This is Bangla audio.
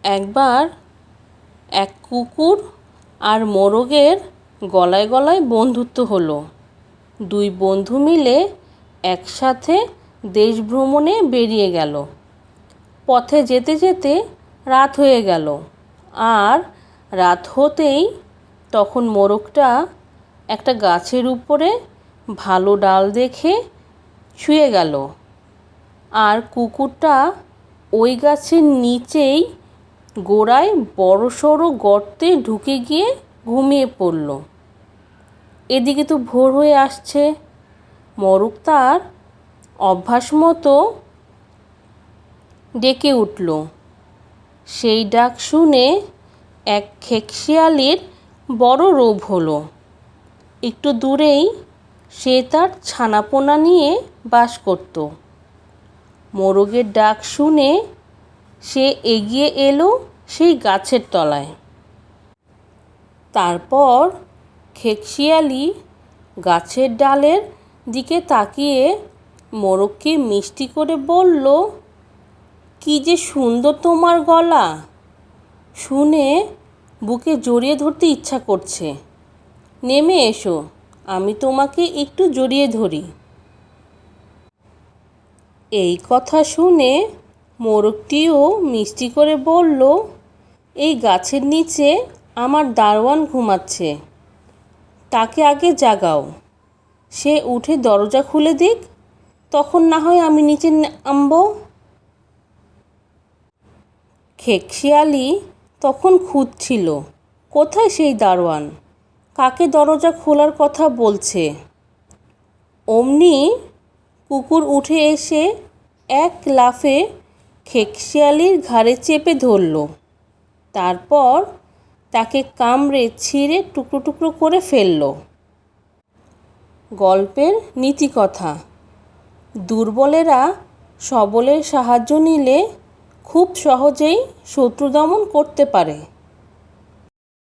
একবার এক কুকুর আর মোরগের গলায় গলায় বন্ধুত্ব হলো। দুই বন্ধু মিলে একসাথে দেশ ভ্রমণে বেরিয়ে গেল। পথে যেতে যেতে রাত হয়ে গেল, আর রাত হতেই তখন মোরগটা একটা গাছের উপরে ভালো ডাল দেখে শুয়ে গেল, আর কুকুরটা ওই গাছের নিচেই গোড়ায় বড়সড় গর্তে ঢুকে গিয়ে ঘুমিয়ে পড়ল। এদিকে তো ভোর হয়ে আসছে। মোরগ তার অভ্যাস মতো ডেকে উঠল। সেই ডাক শুনে এক খেকশিয়ালির বড় লোভ হলো। একটু দূরেই সে তার ছানাপোনা নিয়ে বাস করত। মোরগের ডাক শুনে সে এগিয়ে এলো সেই গাছের তলায়। তারপর খেকশিয়ালি গাছের ডালের দিকে তাকিয়ে মোরগকে মিষ্টি করে বলল, "কি যে সুন্দর তোমার গলা! শুনে বুকে জড়িয়ে ধরতে ইচ্ছা করছে। নেমে এসো, আমি তোমাকে একটু জড়িয়ে ধরি।" এই কথা শুনে মোরগটিও মিষ্টি করে বলল, "এই গাছের নিচে আমার দারোয়ান ঘুমাচ্ছে, তাকে আগে জাগাও। সে উঠে দরজা খুলে দিক, তখন না হয় আমি নিচে নামব।" খেকশিয়ালি তখন খুঁজছিল কোথায় সেই দারোয়ান, কাকে দরজা খোলার কথা বলছে। অমনি কুকুর উঠে এসে এক লাফে খেকশিয়ালির ঘাড়ে চেপে ধরল। তারপর তাকে কামড়ে ছিঁড়ে টুকরো টুকরো করে ফেলল। গল্পের নীতিকথা: দুর্বলেরা সবলের সাহায্য নিলে খুব সহজেই শত্রু দমন করতে পারে।